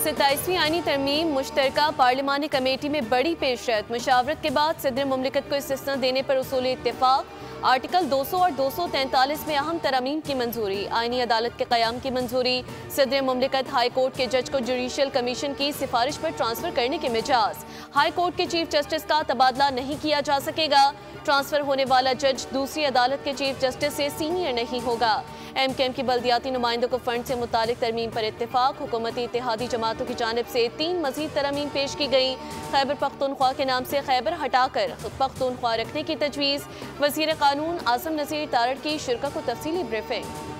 27वीं आईनी तरमीम मुश्तरका पार्लिमानी कमेटी में बड़ी पेशरत। मुशावरत के बाद सदर मुमलिकत को इस्तिस्ना देने पर उसूली इत्तेफाक। आर्टिकल 200 और 243 में अहम तरमीम की मंजूरी। आईनी अदालत के क़याम की मंजूरी। सदर मुमलिकत हाई कोर्ट के जज को जुडिशल कमीशन की सिफारिश पर ट्रांसफर करने के मिजाज। हाई कोर्ट के चीफ जस्टिस का तबादला नहीं किया जा सकेगा। ट्रांसफर होने वाला जज दूसरी अदालत के चीफ जस्टिस से सीनियर नहीं होगा। MKM की बल्दियाती नुमाइंदों को फंड से मुतालिक तरमीम पर इत्तेफाक। हुकूमती इत्तेहादी जमातों की जानिब से 3 मजीद तरमीम पेश की गई। खैबर पख्तूनख्वा के नाम से खैबर हटाकर पख्तूनख्वा रखने की तजवीज़। वज़ीर कानून आज़म नज़ीर तारड़ की शिरका को तफसीली ब्रीफिंग।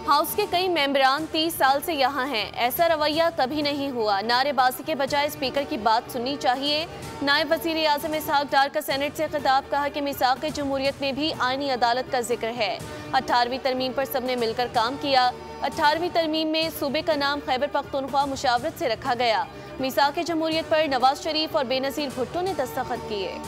हाउस के कई मेंबरान 30 साल से यहाँ हैं। ऐसा रवैया कभी नहीं हुआ। नारेबाजी के बजाय स्पीकर की बात सुननी चाहिए। नायब वज़ीर आज़म इसहाक डार का सेनेट से खिताब। कहा कि मीसाक़ जमहूरियत में भी आईनी अदालत का जिक्र है। 18वीं तरमीम पर सबने मिलकर काम किया। 18वीं तरमीम में सूबे का नाम खैबर पख्तूनख्वा मुशावरत से रखा गया। मीसाक़ जमहूरियत पर नवाज शरीफ और बेनज़ीर भुट्टो ने दस्तखत किए।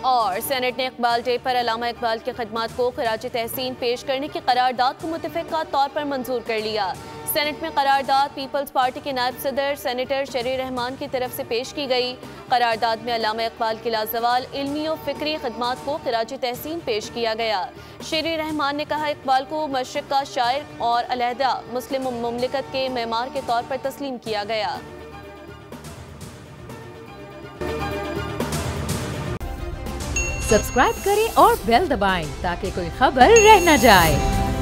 और सेनेट ने इकबाल डे पर अल्लामा इकबाल की खिदमात को खराज तहसीन पेश करने की करारदाद को मुतफ़िक़ा तौर पर मंजूर कर लिया। सेनेट में करारदाद पीपल्स पार्टी के नायब सदर सेनेटर शरीर रहमान की तरफ से पेश की गई। करारदाद में अल्लामा इकबाल की लाजवाल इल्मी और फ़िक्री खिदमात को खराज तहसीन पेश किया गया। शरीर रहमान ने कहा, इकबाल को मशरिक़ का शायर और अलहदा मुस्लिम मुमलिकत के मेमार के तौर पर तस्लीम किया गया। सब्सक्राइब करें और बेल दबाएं ताकि कोई खबर रह न जाए।